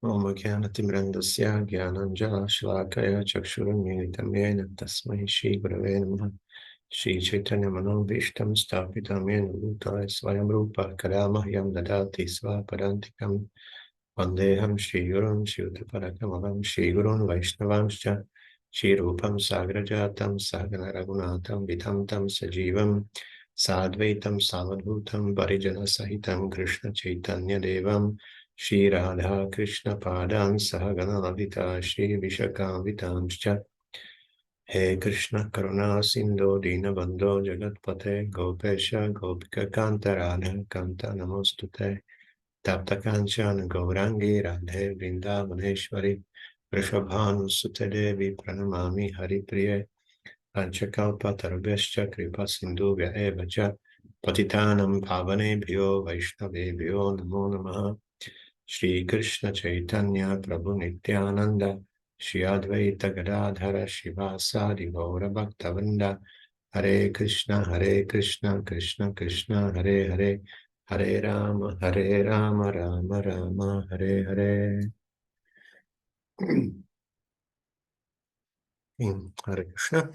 Om Jnanatimrandasya Jnananjala Shalakaya Chakshurunmilitam Yena Tasmai Shri Gurave Namaha Shri Chaitanya Manobhishtam Sthapitam Yena Bhutale Swayam Rupa Kadamahyam Dadati Svapadantikam Vandeham Shri Gurun Shri Uttaparakamalam Shri Gurun Vaishnavamscha Shri Rupam Sagrajatam Sagana Raghunatam Vitamtam Sajivam Sadvaitam Savadhutam Parijana Sahitam Krishna Chaitanya Devam Shri Radha Krishna Padan Sahagana Lalita Shri Vishakam He Krishna Karuna Sindho Dinabandho Jagatpate Gopesha Gopika Kanta Radha Kanta Namostute Tapta Kanchan Gaurangi Radhe Vrindavaneshwari Vrishabhanu Sute Devi Pranamami Haripriye Panchakalpa Tarubhyascha Kripa Sindhuvya Eva Cha Patitanam Pavanebhyo Vaishnavebhyo Namo Namaha Shri Krishna Chaitanya Prabhu Nityananda Shri Advaita Gadadhara Shivasadi Gaura Bhaktavinda Hare Krishna Krishna Krishna Hare Hare Hare Rama Rama Rama Hare Hare Hare Krishna.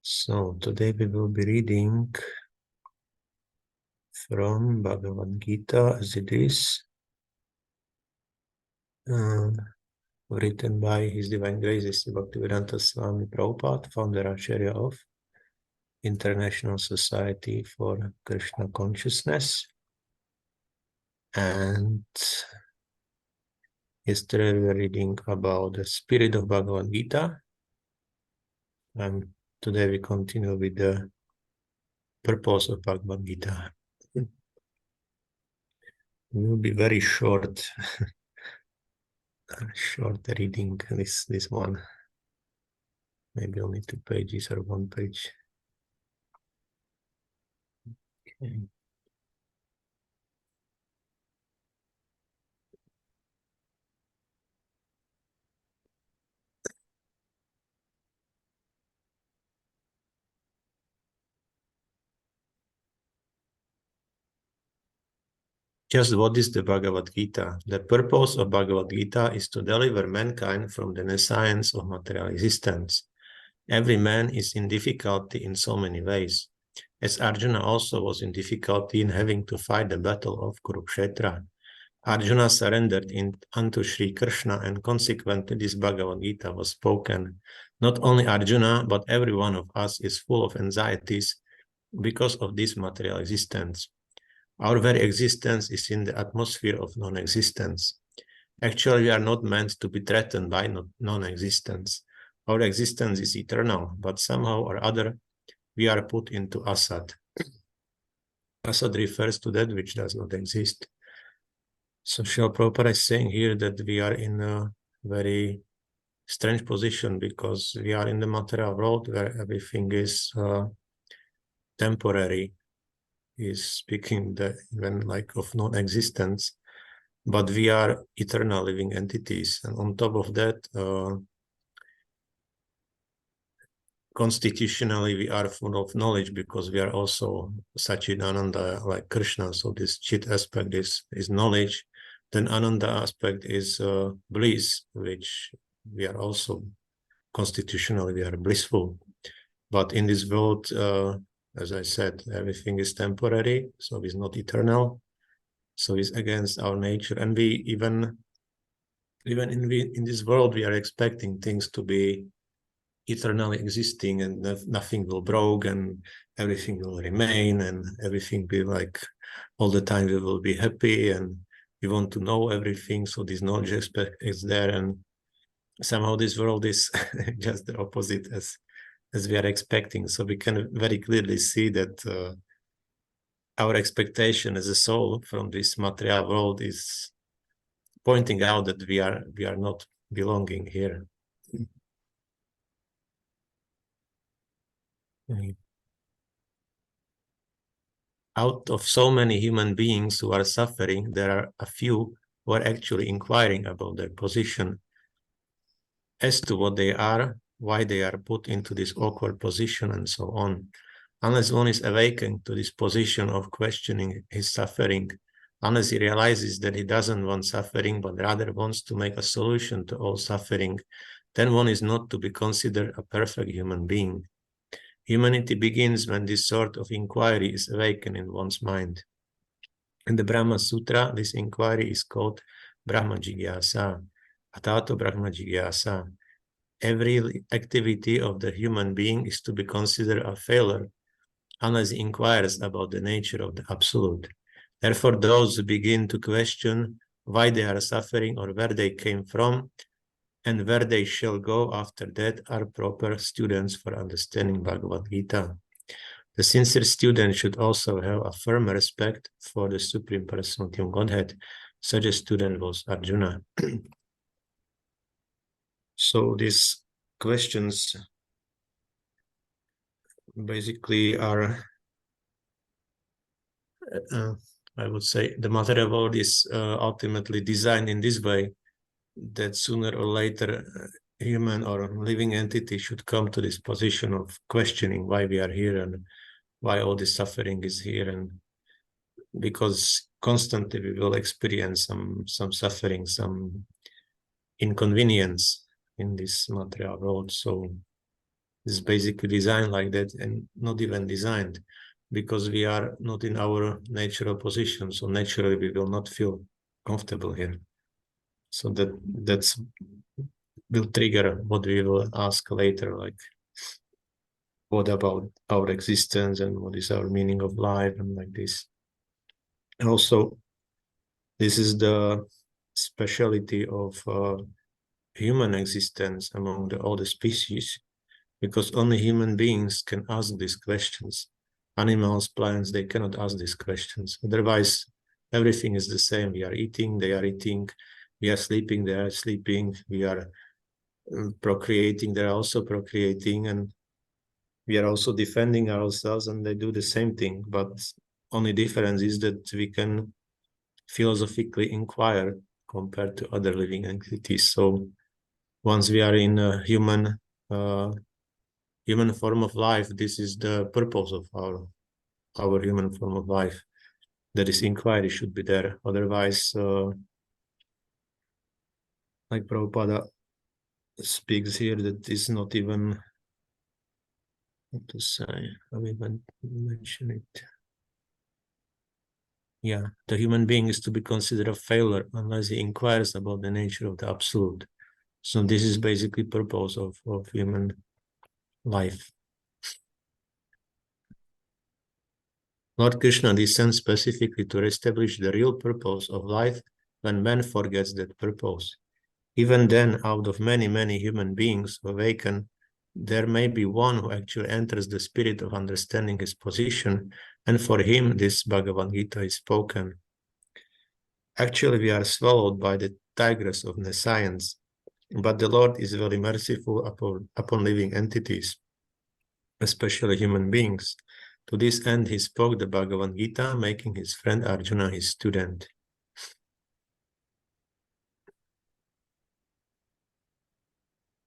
So today we will be reading from Bhagavad-gīta as it is written by His Divine Grace Bhaktivedanta Swami Prabhupāda, founder-ācārya of International Society for Krishna Consciousness. And yesterday we were reading about the spirit of Bhagavad-gīta. And today we continue with the purpose of Bhagavad-gīta. It will be very short. Short reading this one. Maybe only 2 pages or 1 page. Okay. Just what is the Bhagavad-gīta? The purpose of Bhagavad-gīta is to deliver mankind from the nescience of material existence. Every man is in difficulty in so many ways. As Arjuna also was in difficulty in having to fight the battle of Kurukshetra, Arjuna surrendered unto Sri Krishna, and consequently this Bhagavad-gīta was spoken. Not only Arjuna, but every one of us is full of anxieties because of this material existence. Our very existence is in the atmosphere of non-existence. Actually, we are not meant to be threatened by non-existence. Our existence is eternal, but somehow or other, we are put into asad. Asad refers to that which does not exist. So Srila Prabhupada is saying here that we are in a very strange position because we are in the material world where everything is temporary. Is speaking even like of non-existence, but we are eternal living entities, and on top of that, constitutionally we are full of knowledge because we are also Satchidananda like Krishna. So this Chit aspect is knowledge. Then Ananda aspect is bliss, which we are also constitutionally we are blissful. But in this world, as I said, everything is temporary, so it's not eternal. So it's against our nature, and we even in this world we are expecting things to be eternally existing, and nothing will break, and everything will remain, and everything be like all the time. We will be happy, and we want to know everything. So this knowledge aspect is there, and somehow this world is just the opposite as we are expecting. So we can very clearly see that our expectation as a soul from this material world is pointing out that we are not belonging here. Out of so many human beings who are suffering, there are a few who are actually inquiring about their position as to what they are, why they are put into this awkward position, and so on. Unless one is awakened to this position of questioning his suffering, unless he realizes that he doesn't want suffering, but rather wants to make a solution to all suffering, then one is not to be considered a perfect human being. Humanity begins when this sort of inquiry is awakened in one's mind. In the Brahma Sutra, this inquiry is called Brahma Jigyasa, Atato Brahma Jigyasa. Every activity of the human being is to be considered a failure unless he inquires about the nature of the Absolute. Therefore, those who begin to question why they are suffering or where they came from and where they shall go after that are proper students for understanding Bhagavad-gītā. The sincere student should also have a firm respect for the Supreme Personality of Godhead. Such a student was Arjuna. So these questions basically are, I would say, the material world is ultimately designed in this way, that sooner or later human or living entity should come to this position of questioning why we are here and why all this suffering is here, and because constantly we will experience some suffering, some inconvenience in this material world. So it's basically designed like that, and not even designed, because we are not in our natural position. So naturally we will not feel comfortable here. So that's will trigger what we will ask later, like what about our existence and what is our meaning of life, and like this. Also, this is the speciality of human existence among all the species, because only human beings can ask these questions. Animals, plants, they cannot ask these questions. Otherwise, everything is the same. We are eating, they are eating. We are sleeping, they are sleeping. We are procreating, they are also procreating. And we are also defending ourselves, and they do the same thing. But only difference is that we can philosophically inquire compared to other living entities. So once we are in a human form of life, this is the purpose of our human form of life, that this inquiry should be there. Otherwise, like Prabhupada speaks here, that is not even, what to say, I will even mention it. Yeah, the human being is to be considered a failure unless he inquires about the nature of the Absolute. So this is basically purpose of human life. Lord Krishna descends specifically to establish the real purpose of life when man forgets that purpose. Even then, out of many, many human beings who awaken, there may be one who actually enters the spirit of understanding his position, and for him this Bhagavad-gīta is spoken. Actually, we are swallowed by the tigress of nescience, but the Lord is very merciful upon living entities, especially human beings. To this end, he spoke the Bhagavad-gīta, making his friend Arjuna his student.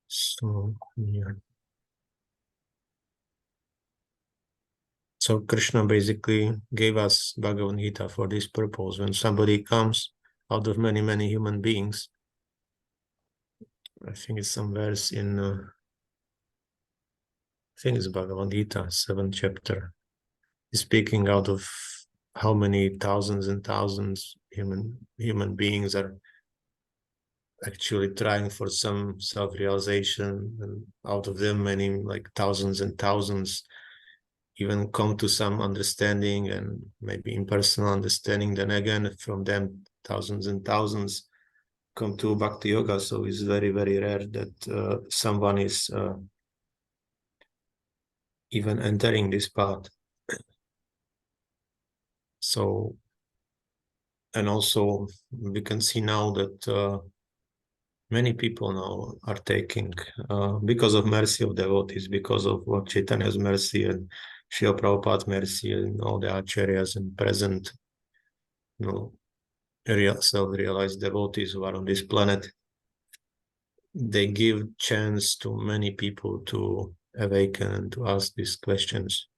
So, yeah. So Krishna basically gave us Bhagavad-gīta for this purpose. When somebody comes out of many, many human beings, I think it's some verse in, I think it's Bhagavad-gīta, 7th chapter. He's speaking out of how many thousands and thousands human beings are actually trying for some self-realization, and out of them many, like thousands and thousands, even come to some understanding and maybe impersonal understanding. Then again, from them, thousands and thousands come to Bhakti Yoga. So it's very, very rare that someone is even entering this path. So, and also we can see now that many people now are taking, because of mercy of devotees, because of Lord Chaitanya's mercy and Srila Prabhupada's mercy and all the acharyas and present, self-realized devotees who are on this planet, they give chance to many people to awaken and to ask these questions.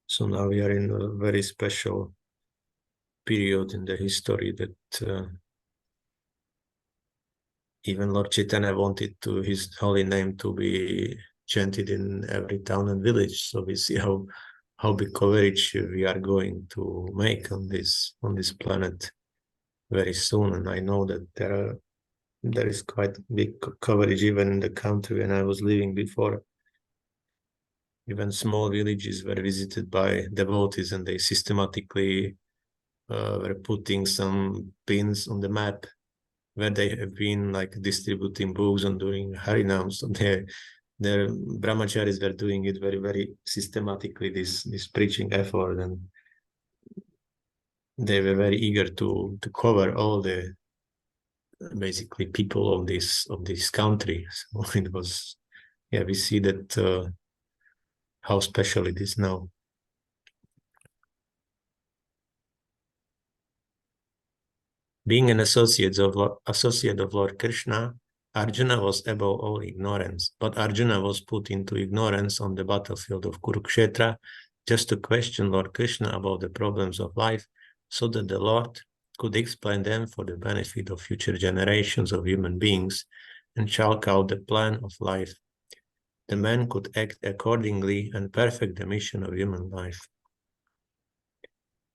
So now we are in a very special period in the history that even Lord Chaitanya wanted his holy name to be chanted in every town and village. So we see how big coverage we are going to make on this planet very soon. And I know that there is quite big coverage even in the country when I was living before. Even small villages were visited by devotees, and they systematically were putting some pins on the map where they have been like distributing books and doing harinam. So their brahmacharis were doing it very, very systematically, this preaching effort, and they were very eager to cover all the basically people of this country. So it was, yeah, we see that how special it is now. Being an associate of Lord Krishna, Arjuna was above all ignorance, but Arjuna was put into ignorance on the battlefield of Kurukshetra just to question Lord Krishna about the problems of life, so that the Lord could explain them for the benefit of future generations of human beings and chalk out the plan of life. The man could act accordingly and perfect the mission of human life.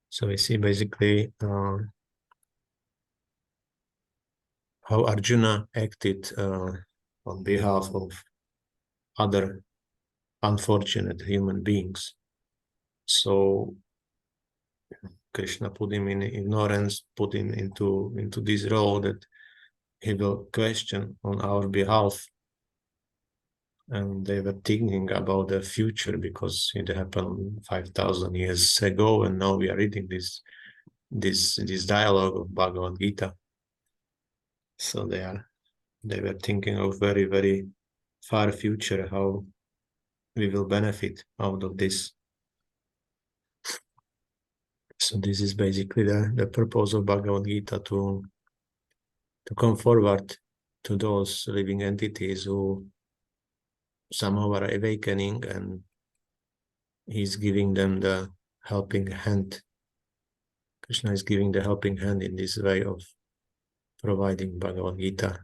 So we see basically how Arjuna acted on behalf of other unfortunate human beings. So Krishna put him in ignorance, put him into this role that he will question on our behalf. And they were thinking about the future because it happened 5,000 years ago, and now we are reading this dialogue of Bhagavad-gītā. So they were thinking of very, very far future, how we will benefit out of this. So this is basically the purpose of Bhagavad-gītā, to come forward to those living entities who somehow are awakening, and he's giving them the helping hand. Krishna is giving the helping hand in this way of providing Bhagavad-gītā.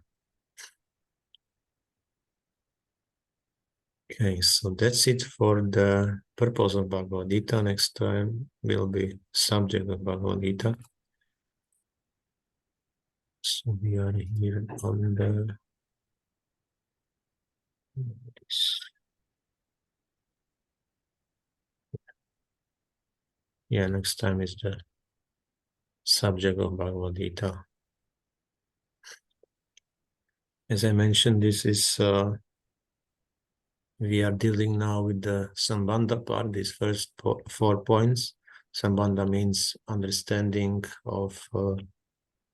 Okay, so that's it for the purpose of Bhagavad-gītā. Next time will be subject of Bhagavad-gītā. So we are here on the next time is the subject of Bhagavad-gītā. As I mentioned, this is we are dealing now with the Sambandha part, these first 4 points. Sambandha means understanding of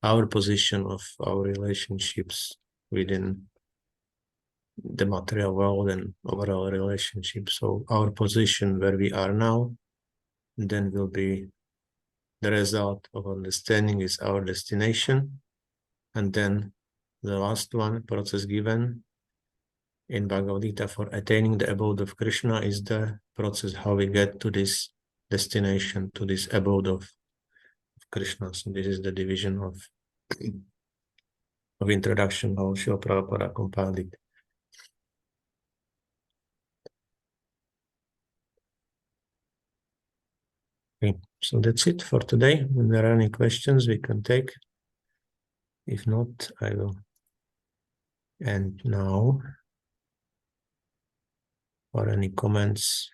our position, of our relationships within the material world and overall relationship. So our position where we are now, then will be the result of understanding is our destination. And then the last one, process given in Bhagavad-gītā for attaining the abode of Krishna, is the process how we get to this destination, to this abode of Krishna. So this is the division of introduction, how Srila Prabhupada compiled it. Okay, so that's it for today. If there are any questions, we can take. If not, I will end now. Or any comments?